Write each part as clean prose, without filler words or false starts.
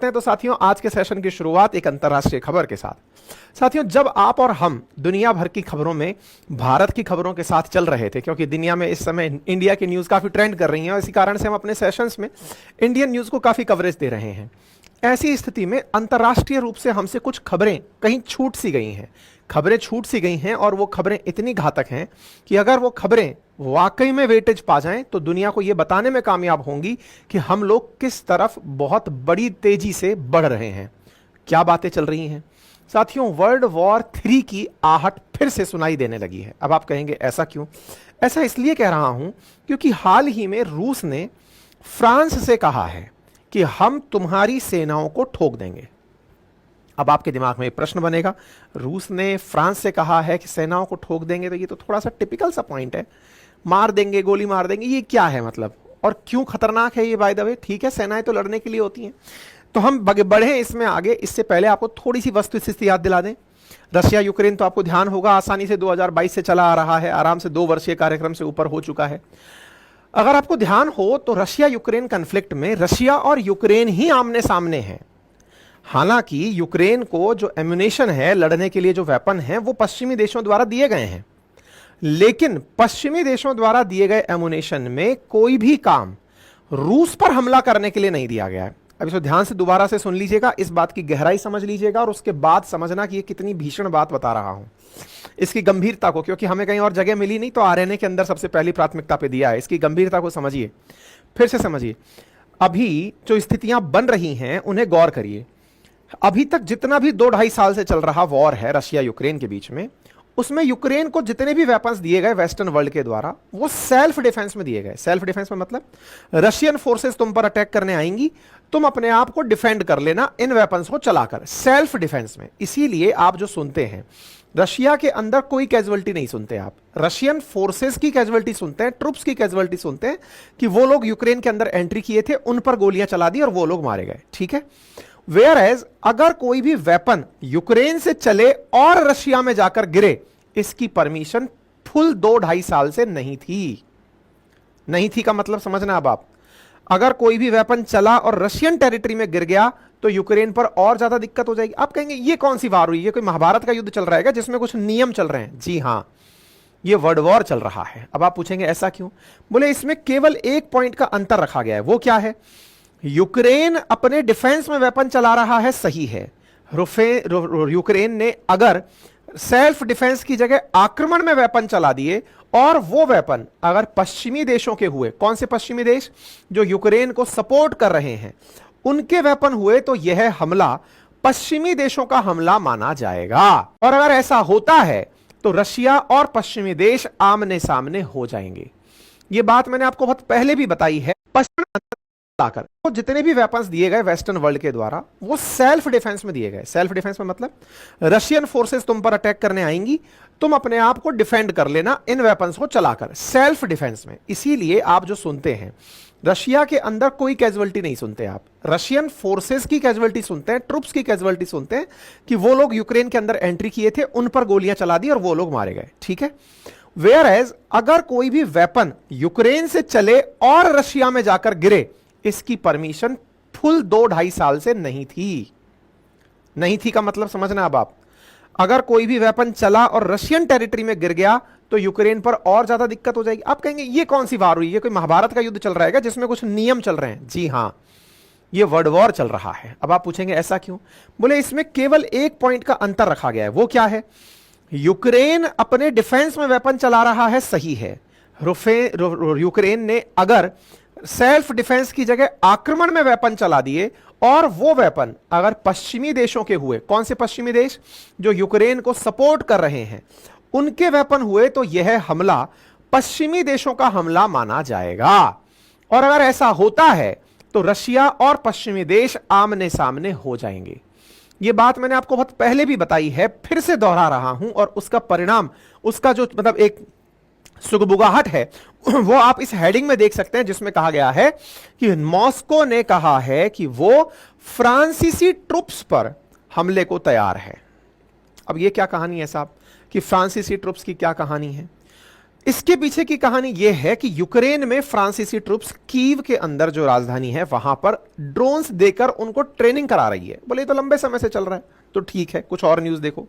तो साथियों, आज के सेशन की शुरुआत एक अंतर्राष्ट्रीय खबर के साथ। साथियों, जब आप और हम दुनिया भर की खबरों में भारत की खबरों के साथ चल रहे थे, क्योंकि दुनिया में इस समय इंडिया की न्यूज़ काफ़ी ट्रेंड कर रही हैं और इसी कारण से हम अपने सेशंस में इंडियन न्यूज़ को काफ़ी कवरेज दे रहे हैं। ऐसी स्थिति में अंतर्राष्ट्रीय रूप से हमसे कुछ खबरें कहीं छूट सी गई हैं, और वो खबरें इतनी घातक हैं कि अगर वो खबरें वाकई में वेटेज पा जाएं तो दुनिया को ये बताने में कामयाब होंगी कि हम लोग किस तरफ बहुत बड़ी तेजी से बढ़ रहे हैं। क्या बातें चल रही हैं साथियों? वर्ल्ड वॉर 3 की आहट फिर से सुनाई देने लगी है। अब आप कहेंगे ऐसा क्यों? ऐसा इसलिए कह रहा हूं क्योंकि हाल ही में रूस ने फ्रांस से कहा है कि हम तुम्हारी सेनाओं को ठोक देंगे। अब आपके दिमाग में एक प्रश्न बनेगा, रूस ने फ्रांस से कहा है कि सेनाओं को ठोक देंगे, तो ये तो थोड़ा सा टिपिकल सा पॉइंट है। मार देंगे, गोली मार देंगे, ये क्या है मतलब? और क्यों खतरनाक है ये? बाय द वे, ठीक है, सेनाएं तो लड़ने के लिए होती हैं। तो हम बढ़े इसमें आगे, इससे पहले आपको थोड़ी सी वस्तुस्थिति याद दिला दें। रशिया यूक्रेन तो आपको ध्यान होगा आसानी से 2022 से चला आ रहा है, आराम से 2 वर्षीय कार्यक्रम से ऊपर हो चुका है। अगर आपको ध्यान हो तो रशिया यूक्रेन कॉन्फ्लिक्ट में रशिया और यूक्रेन ही आमने सामने हैं। हालांकि यूक्रेन को जो एम्यूनेशन है, लड़ने के लिए जो वेपन है, वो पश्चिमी देशों द्वारा दिए गए हैं, लेकिन पश्चिमी देशों द्वारा दिए गए एम्यूनेशन में कोई भी काम रूस पर हमला करने के लिए नहीं दिया गया है। अब इसको ध्यान से दोबारा से सुन लीजिएगा, इस बात की गहराई समझ लीजिएगा और उसके बाद समझना कि ये कितनी भीषण बात बता रहा हूं, इसकी गंभीरता को, क्योंकि हमें कहीं और जगह मिली नहीं तो आरएनए के अंदर सबसे पहली प्राथमिकता पे दिया है। इसकी गंभीरता को समझिए, फिर से समझिए। अभी जो स्थितियां बन रही हैं उन्हें गौर करिए। अभी तक जितना भी 2-2.5 साल से चल रहा वॉर है रशिया यूक्रेन के बीच में, उसमें यूक्रेन को जितने भी वेपन्स दिए गए वेस्टर्न वर्ल्ड के द्वारा, वो सेल्फ डिफेंस में दिए गए। सेल्फ डिफेंस में मतलब रशियन फोर्सेस तुम पर अटैक करने आएंगी, तुम अपने आप को डिफेंड कर लेना इन वेपन्स को चलाकर, सेल्फ डिफेंस में। इसीलिए आप जो सुनते हैं, रशिया के अंदर कोई कैजुअलिटी नहीं सुनते आप, रशियन फोर्सेस की कैजुअलिटी सुनते हैं, ट्रुप्स की कैजुअलिटी सुनते हैं कि वो लोग यूक्रेन के अंदर एंट्री किए थे, उन पर गोलियां चला दी और वो लोग मारे गए। ठीक है। वेयर एज अगर कोई भी वेपन यूक्रेन से चले और रशिया में जाकर गिरे, इसकी परमिशन फुल 2-2.5 साल से नहीं थी का मतलब समझना। अब आप, अगर कोई भी वेपन चला और रशियन टेरिटरी में गिर गया तो यूक्रेन पर और ज्यादा दिक्कत हो जाएगी। आप कहेंगे ये कौन सी वार हुई? ये कोई महाभारत का युद्ध चल रहा है जिसमें कुछ नियम चल रहे हैं? जी हां, ये वर्ल्ड वॉर चल रहा है। अब आप पूछेंगे ऐसा क्यों? बोले इसमें केवल एक पॉइंट का अंतर रखा गया है। वो क्या है? यूक्रेन अपने डिफेंस में वेपन चला रहा है, सही है। यूक्रेन ने अगर सेल्फ डिफेंस की जगह आक्रमण में वेपन चला दिए और वो वेपन अगर पश्चिमी देशों के हुए, कौन से पश्चिमी देश? जो यूक्रेन को सपोर्ट कर रहे हैं, उनके वेपन हुए, तो यह हमला पश्चिमी देशों का हमला माना जाएगा। और अगर ऐसा होता है तो रशिया और पश्चिमी देश आमने सामने हो जाएंगे। यह बात मैंने आपको बहुत पहले भी बताई है। लाकर तो जितने भी वेपन्स दिए गए वेस्टर्न वर्ल्ड के द्वारा, वो सेल्फ डिफेंस में दिए गए। सेल्फ डिफेंस में मतलब रशियन फोर्सेस तुम पर अटैक करने आएंगी, तुम अपने आप को डिफेंड कर लेना इन वेपन्स को चलाकर, सेल्फ डिफेंस में। इसीलिए आप जो सुनते हैं, रशिया के अंदर कोई कैजुअलिटी नहीं सुनते आप, रशियन फोर्सेस की कैजुअलिटी सुनते हैं, ट्रुप्स की कैजुअलिटी सुनते हैं कि वो लोग यूक्रेन के अंदर एंट्री किए थे, उन पर गोलियां चला दी और वो लोग मारे गए। ठीक है। वेयर एज अगर कोई भी वेपन यूक्रेन से चले और रशिया में जाकर गिरे, इसकी परमिशन फुल 2-2.5 साल से नहीं थी का मतलब समझना। अब आप, अगर कोई भी वेपन चला और रशियन टेरिटरी में गिर गया तो यूक्रेन पर और ज्यादा दिक्कत हो जाएगी। आप कहेंगे ये कौन सी वार हुई? ये कोई महाभारत का युद्ध चल रहा है जिसमें कुछ नियम चल रहे हैं? जी हां, ये वर्ल्ड वॉर चल रहा है। अब आप पूछेंगे ऐसा क्यों? बोले इसमें केवल एक पॉइंट का अंतर रखा गया है। वो क्या है? यूक्रेन अपने डिफेंस में वेपन चला रहा है, सही है। यूक्रेन ने अगर सेल्फ डिफेंस की जगह आक्रमण में वेपन चला दिए और वो वेपन अगर पश्चिमी देशों के हुए, कौन से पश्चिमी देश? जो यूक्रेन को सपोर्ट कर रहे हैं, उनके वेपन हुए, तो यह हमला पश्चिमी देशों का हमला माना जाएगा। और अगर ऐसा होता है तो रशिया और पश्चिमी देश आमने सामने हो जाएंगे। यह बात मैंने आपको बहुत पहले भी बताई है, फिर से दोहरा रहा हूं, और उसका परिणाम, उसका जो मतलब एक सुगबुगाहट है, वो आप इस हेडिंग में देख सकते हैं, जिसमें कहा गया है कि मॉस्को ने कहा है कि वो फ्रांसीसी ट्रुप्स पर हमले को तैयार है। अब ये क्या कहानी है साहब, कि फ्रांसीसी ट्रुप्स की क्या कहानी है? इसके पीछे की कहानी यह है कि यूक्रेन में फ्रांसीसी ट्रूप्स कीव के अंदर जो राजधानी है वहां पर ड्रोन्स देकर उनको ट्रेनिंग करा रही है। बोले तो लंबे समय से चल रहा है, तो ठीक है। कुछ और न्यूज देखो,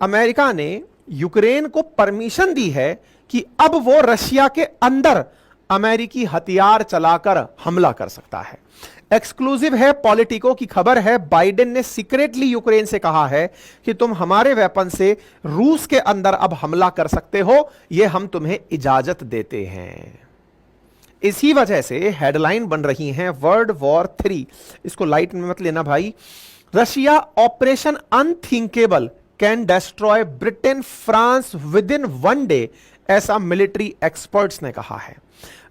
अमेरिका ने यूक्रेन को परमिशन दी है कि अब वो रशिया के अंदर अमेरिकी हथियार चलाकर हमला कर सकता है। एक्सक्लूसिव है, पॉलिटिको की खबर है। बाइडेन ने सीक्रेटली यूक्रेन से कहा है कि तुम हमारे वेपन से रूस के अंदर अब हमला कर सकते हो, यह हम तुम्हें इजाजत देते हैं। इसी वजह से हेडलाइन बन रही है वर्ल्ड वॉर 3। इसको लाइट में मत लेना भाई। Russia operation unthinkable can destroy Britain France with in 1 day, ऐसा मिलिट्री एक्सपर्ट्स ने कहा है।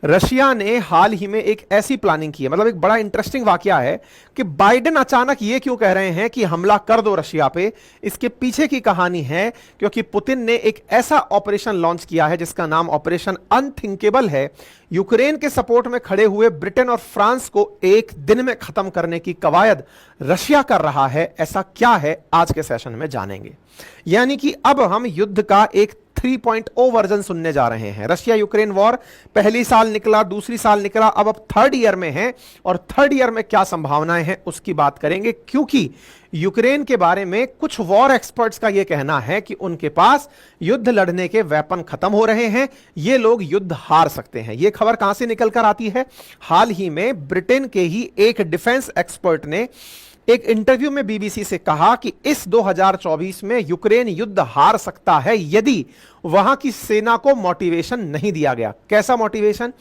रशिया ने हाल ही में एक ऐसी प्लानिंग की है, मतलब एक बड़ा इंटरेस्टिंग वाकया है कि बाइडेन अचानक ये क्यों कह रहे हैं कि हमला कर दो रशिया पे। इसके पीछे की कहानी है क्योंकि पुतिन ने एक ऐसा ऑपरेशन लॉन्च किया है जिसका नाम ऑपरेशन अनथिंकेबल है। यूक्रेन के सपोर्ट में खड़े हुए ब्रिटेन और फ्रांस को एक दिन में खत्म करने की कवायद रशिया कर रहा है। ऐसा क्या है आज के सेशन में जानेंगे। यानी कि अब हम युद्ध का एक 3.0 वर्जन सुनने जा रहे हैं। रशिया यूक्रेन वॉर पहली साल निकला, दूसरी साल निकला, अब 3rd ईयर में है और 3rd ईयर में क्या संभावनाएं हैं उसकी बात करेंगे। क्योंकि यूक्रेन के बारे में कुछ वॉर एक्सपर्ट्स का यह कहना है कि उनके पास युद्ध लड़ने के वेपन खत्म हो रहे हैं, ये लोग युद्ध हार सकते हैं। यह खबर कहां से निकल कर आती है? हाल ही में ब्रिटेन के ही एक डिफेंस एक्सपर्ट ने एक इंटरव्यू में बीबीसी से कहा कि इस 2024 में यूक्रेन युद्ध हार सकता है यदि वहां की सेना को मोटिवेशन नहीं दिया गया। कैसा मोटिवेशन?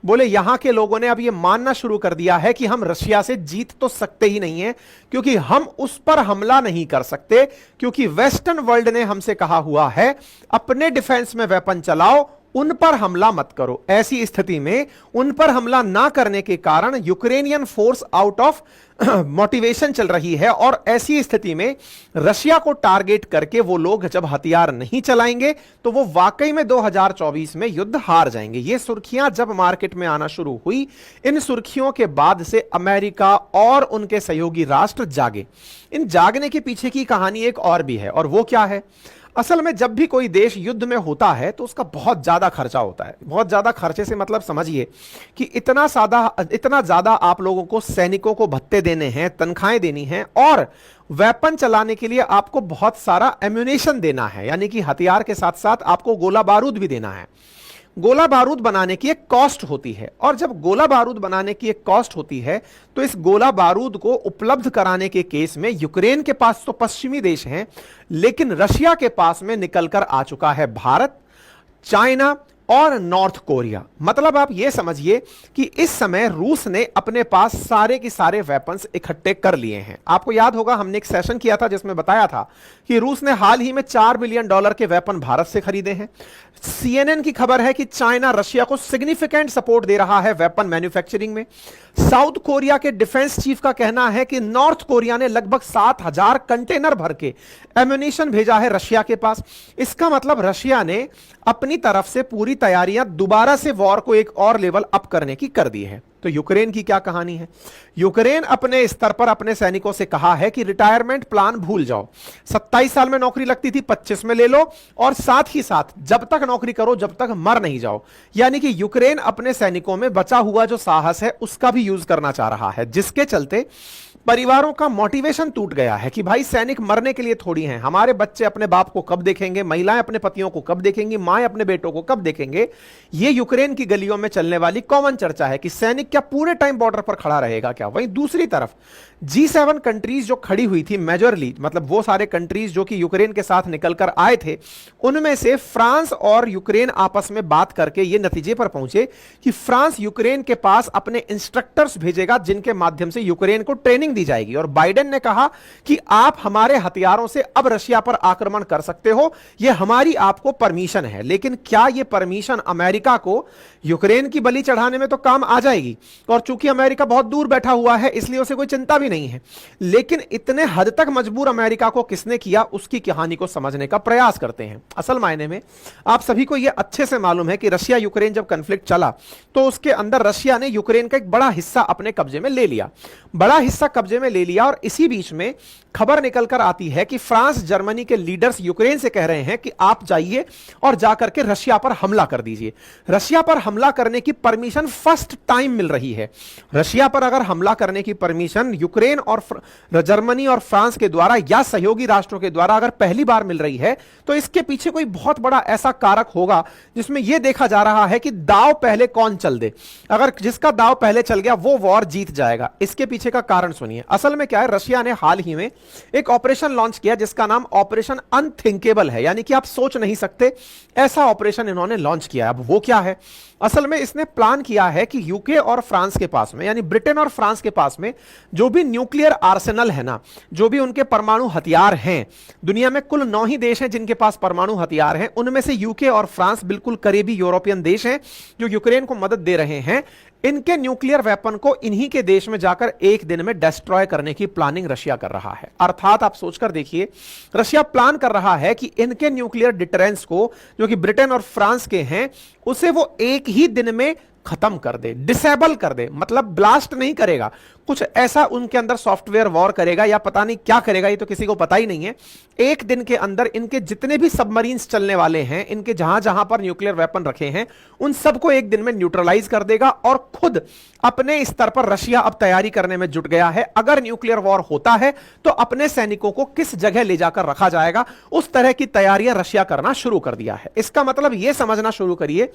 बोले यहां के लोगों ने अब यह मानना शुरू कर दिया है कि हम रशिया से जीत तो सकते ही नहीं है, क्योंकि हम उस पर हमला नहीं कर सकते, क्योंकि वेस्टर्न वर्ल्ड ने हमसे कहा हुआ है अपने डिफेंस में वेपन चलाओ, उन पर हमला मत करो। ऐसी स्थिति में उन पर हमला ना करने के कारण Ukrainian force out of motivation चल रही है और ऐसी स्थिति में रशिया को टारगेट करके वो लोग जब हथियार नहीं चलाएंगे तो वो वाकई में 2024 में युद्ध हार जाएंगे। ये सुर्खियां जब मार्केट में आना शुरू हुई, इन सुर्खियों के बाद से अमेरिका और उनके सहयोगी राष्ट्र जागे। इन जागने के पीछे की कहानी एक और भी है, और वो क्या है? असल में जब भी कोई देश युद्ध में होता है तो उसका बहुत ज्यादा खर्चा होता है। बहुत ज्यादा खर्चे से मतलब समझिए कि इतना ज्यादा आप लोगों को सैनिकों को भत्ते देने हैं, तनख्वाहें देनी हैं, और वेपन चलाने के लिए आपको बहुत सारा एम्यूनेशन देना है, यानी कि हथियार के साथ साथ आपको गोला बारूद भी देना है। गोला बारूद बनाने की एक कॉस्ट होती है, और जब गोला बारूद बनाने की एक कॉस्ट होती है तो इस गोला बारूद को उपलब्ध कराने के केस में यूक्रेन के पास तो पश्चिमी देश हैं, लेकिन रशिया के पास में निकलकर आ चुका है भारत, चाइना और नॉर्थ कोरिया। मतलब आप यह समझिए कि इस समय रूस ने अपने पास सारे के सारे वेपन्स इकट्ठे कर लिए हैं। आपको याद होगा हमने एक सेशन किया था जिसमें बताया था कि रूस ने हाल ही में $4 बिलियन के वेपन भारत से खरीदे हैं। CNN की खबर है कि चाइना रशिया को सिग्निफिकेंट सपोर्ट दे रहा है वेपन मैन्युफैक्चरिंग में। साउथ कोरिया के डिफेंस चीफ का कहना है कि नॉर्थ कोरिया ने लगभग 7,000 कंटेनर भर के एम्यूनिशन भेजा है रशिया के पास। इसका मतलब रशिया ने अपनी तरफ से पूरी तैयारियां दोबारा से वॉर को एक और लेवल अप करने की कर दी है। तो यूक्रेन की क्या कहानी है? यूक्रेन अपने स्तर पर अपने सैनिकों से कहा है कि रिटायरमेंट प्लान भूल जाओ। 27 साल में नौकरी लगती थी, 25 में ले लो, और साथ ही साथ जब तक नौकरी करो जब तक मर नहीं जाओ। यानी कि यूक्रेन अपने सैनिकों में बचा हुआ जो साहस है उसका भी यूज करना चाह रहा है, जिसके चलते परिवारों का मोटिवेशन टूट गया है कि भाई सैनिक मरने के लिए थोड़ी हैं। हमारे बच्चे अपने बाप को कब देखेंगे, महिलाएं अपने पतियों को कब देखेंगी, माएं अपने बेटों को कब देखेंगे। ये यूक्रेन की गलियों में चलने वाली कॉमन चर्चा है कि सैनिक क्या पूरे टाइम बॉर्डर पर खड़ा रहेगा क्या? वहीं दूसरी तरफ G7 कंट्रीज जो खड़ी हुई थी मेजरली, मतलब वो सारे कंट्रीज जो कि यूक्रेन के साथ निकलकर आए थे, उनमें से फ्रांस और यूक्रेन आपस में बात करके ये नतीजे पर पहुंचे कि फ्रांस यूक्रेन के पास अपने इंस्ट्रक्टर्स भेजेगा जिनके माध्यम से यूक्रेन को ट्रेनिंग दी जाएगी। और बाइडेन ने कहा कि आप हमारे हथियारों से अब रशिया पर आक्रमण कर सकते हो, यह हमारी आपको परमिशन है। लेकिन क्या यह परमिशन अमेरिका को यूक्रेन की बलि चढ़ाने में तो काम आ जाएगी? थी, और चूंकि अमेरिका बहुत दूर बैठा हुआ है इसलिए उसे कोई चिंता भी नहीं है। लेकिन इतने हद तक मजबूर अमेरिका को किसने किया, उसकी कहानी को समझने का प्रयास करते हैं। असल मायने में आप सभी को यह अच्छे से मालूम है कि रशिया यूक्रेन जब कॉन्फ्लिक्ट चला तो उसके अंदर रशिया ने यूक्रेन का एक बड़ा हिस्सा अपने कब्जे में ले लिया, बड़ा हिस्सा कब्जे में ले लिया। और इसी बीच में खबर निकलकर आती है कि फ्रांस जर्मनी के लीडर्स यूक्रेन से कह रहे हैं कि आप जाइए और जाकर के रशिया पर हमला कर दीजिए। रशिया पर हमला करने की परमिशन फर्स्ट टाइम मिल रही है। रशिया पर अगर हमला करने की परमिशन यूक्रेन और जर्मनी और फ्रांस के द्वारा या सहयोगी राष्ट्रों के द्वारा अगर पहली बार मिल रही है तो इसके पीछे कोई बहुत बड़ा ऐसा कारक होगा जिसमें यह देखा जा रहा है कि दांव पहले कौन चल दे। अगर जिसका दांव पहले चल गया वो वॉर जीत जाएगा। इसके पीछे का कारण सुनिए। असल में क्या है, रशिया ने हाल ही में एक ऑपरेशन लॉन्च किया जिसका नाम ऑपरेशन अनथिंकेबल है, यानी कि आप सोच नहीं सकते ऐसा ऑपरेशन इन्होंने लॉन्च किया। अब वो क्या है, असल में इसने प्लान किया है कि यूके और फ्रांस के पास में, यानी ब्रिटेन और फ्रांस के पास में जो भी न्यूक्लियर आर्सेनल है ना, जो भी उनके परमाणु हथियार हैं, दुनिया में कुल 9 ही देश हैं जिनके पास परमाणु हथियार हैं, उनमें से यूके और फ्रांस बिल्कुल करीबी यूरोपियन देश हैं जो यूक्रेन को मदद दे रहे हैं। इनके न्यूक्लियर वेपन को इन्हीं के देश में जाकर एक दिन में डिस्ट्रॉय करने की प्लानिंग रशिया कर रहा है। अर्थात आप सोचकर देखिए, रशिया प्लान कर रहा है कि इनके न्यूक्लियर डिटरेंस को, जो कि ब्रिटेन और फ्रांस के हैं, उसे वो एक ही दिन में खत्म कर दे, डिसेबल कर दे। मतलब ब्लास्ट नहीं करेगा, कुछ ऐसा उनके अंदर सॉफ्टवेयर वॉर करेगा या पता नहीं क्या करेगा, ये तो किसी को पता ही नहीं है। एक दिन के अंदर इनके जितने भी सबमरीन्स चलने वाले हैं, इनके जहां जहां पर न्यूक्लियर वेपन रखे हैं, उन सबको एक दिन में न्यूट्रलाइज कर देगा। और खुद अपने स्तर पर रशिया अब तैयारी करने में जुट गया है। अगर न्यूक्लियर वॉर होता है तो अपने सैनिकों को किस जगह ले जाकर रखा जाएगा, उस तरह की तैयारियां रशिया करना शुरू कर दिया है। इसका मतलब यह समझना शुरू करिए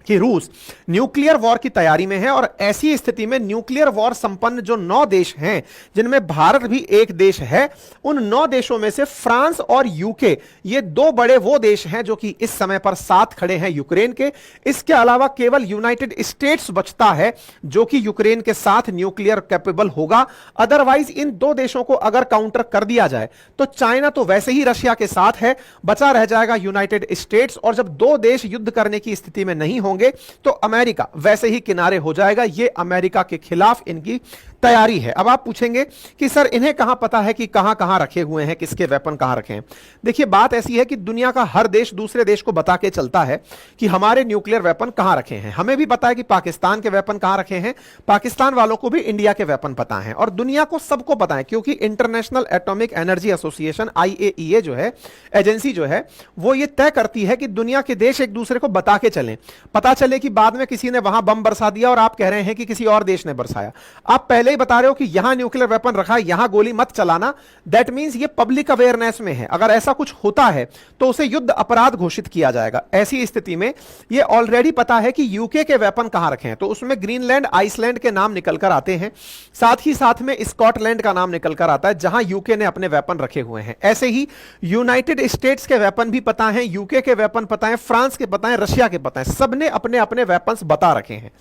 कि रूस न्यूक्लियर वॉर की तैयारी में है। और ऐसी स्थिति में न्यूक्लियर वॉर संपन्न जो 9 देश हैं, जिनमें भारत भी एक देश है, उन 9 देशों में से फ्रांस और यूके, ये 2 बड़े वो देश हैं जो कि इस समय पर साथ खड़े हैं यूक्रेन के। इसके अलावा केवल यूनाइटेड स्टेट्स बचता है जो कि यूक्रेन के साथ न्यूक्लियर कैपेबल होगा। अदरवाइज इन 2 देशों को अगर काउंटर कर दिया जाए तो चाइना तो वैसे ही रशिया के साथ है, बचा रह जाएगा यूनाइटेड स्टेट्स। और जब 2 देश युद्ध करने की स्थिति में नहीं होंगे तो अमेरिका वैसे ही किनारे हो जाएगा। यह अमेरिका के खिलाफ इनकी तैयारी है। अब आप पूछेंगे कि सर इन्हें कहां पता है कि कहां कहां रखे हुए हैं, किसके वेपन कहां रखे हैं। देखिए बात ऐसी है कि दुनिया का हर देश दूसरे देश को बता के चलता है कि हमारे न्यूक्लियर वेपन कहां रखे हैं। हमें भी पता है कि पाकिस्तान के वेपन कहां रखे हैं, पाकिस्तान वालों को भी इंडिया के वेपन पता है, और दुनिया को सबको पता है क्योंकि international atomic energy association IAEA जो है एजेंसी जो है, वो ये तय करती है कि दुनिया के देश एक दूसरे को बता के चलें। पता चले कि बाद में किसी ने वहां बम बरसा दिया और आप कह रहे हैं कि किसी और देश ने बरसाया, आप पहले ही बता रहे हो कि यहां न्यूक्लियर वेपन रखा है, यहां गोली मत चलाना। दैट मींस ये पब्लिक अवेयरनेस में है। अगर ऐसा कुछ होता है तो उसे युद्ध अपराध घोषित किया जाएगा। ऐसी स्थिति में ये ऑलरेडी पता है कि यूके के वेपन कहां रखे हैं, तो उसमें ग्रीनलैंड, आइसलैंड के नाम निकलकर आते हैं। साथ ही साथ में स्कॉटलैंड का नाम निकलकर आता है जहां यूके ने अपने वेपन रखे हुए हैं। ऐसे ही यूनाइटेड स्टेट्स के वेपन भी पता है, यूके के वेपन पता है, फ्रांस के पता है, रशिया के पता है, सबने अपने अपने वेपन्स बता रखे हैं।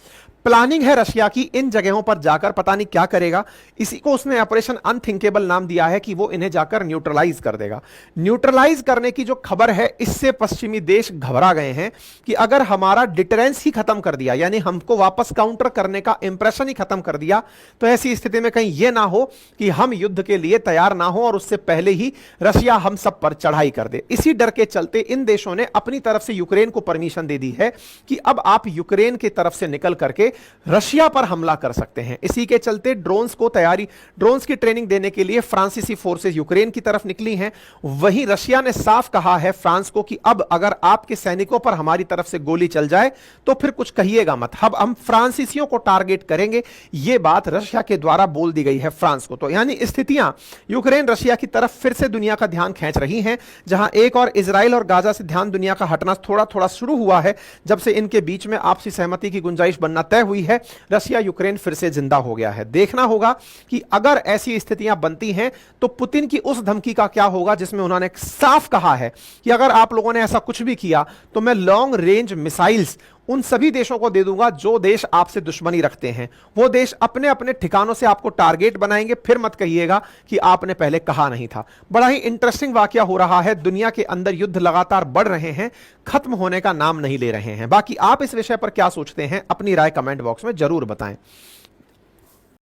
प्लानिंग है रशिया की इन जगहों पर जाकर पता नहीं क्या करेगा। इसी को उसने ऑपरेशन अनथिंकेबल नाम दिया है कि वो इन्हें जाकर न्यूट्रलाइज कर देगा। न्यूट्रलाइज करने की जो खबर है, इससे पश्चिमी देश घबरा गए हैं कि अगर हमारा डिटरेंस ही खत्म कर दिया, यानी हमको वापस काउंटर करने का इंप्रेशन ही खत्म कर दिया, तो ऐसी स्थिति में कहीं यह ना हो कि हम युद्ध के लिए तैयार ना हो और उससे पहले ही रशिया हम सब पर चढ़ाई कर दे। इसी डर के चलते इन देशों ने अपनी तरफ से यूक्रेन को परमिशन दे दी है कि अब आप यूक्रेन की तरफ से निकल करके रशिया पर हमला कर सकते हैं। इसी के चलते ड्रोन्स की ट्रेनिंग देने के लिए फ्रांसीसी फोर्सेस यूक्रेन की तरफ निकली हैं। वहीं रशिया ने साफ कहा है फ्रांस को कि अब अगर आपके सैनिकों पर हमारी तरफ से गोली चल जाए तो फिर कुछ कहिएगा मत, अब हम फ्रांसीसियों को टारगेट करेंगे। यह बात रशिया के द्वारा बोल दी गई है फ्रांस को। तो यानी स्थितियां यूक्रेन रशिया की तरफ फिर से दुनिया का ध्यान खींच रही हैं, जहां एक और इजराइल और गाजा से ध्यान दुनिया का हटना थोड़ा थोड़ा शुरू हुआ है। जब से इनके बीच में आपसी सहमति की गुंजाइश बनना तय हुई है, रशिया यूक्रेन फिर से जिंदा हो गया है। देखना होगा कि अगर ऐसी स्थितियां बनती हैं तो पुतिन की उस धमकी का क्या होगा जिसमें उन्होंने साफ कहा है कि अगर आप लोगों ने ऐसा कुछ भी किया तो मैं लॉन्ग रेंज मिसाइल्स उन सभी देशों को दे दूंगा जो देश आपसे दुश्मनी रखते हैं। वो देश अपने अपने ठिकानों से आपको टारगेट बनाएंगे, फिर मत कहिएगा कि आपने पहले कहा नहीं था। बड़ा ही इंटरेस्टिंग वाकया हो रहा है, दुनिया के अंदर युद्ध लगातार बढ़ रहे हैं, खत्म होने का नाम नहीं ले रहे हैं। बाकी आप इस विषय पर क्या सोचते हैं, अपनी राय कमेंट बॉक्स में जरूर बताएं।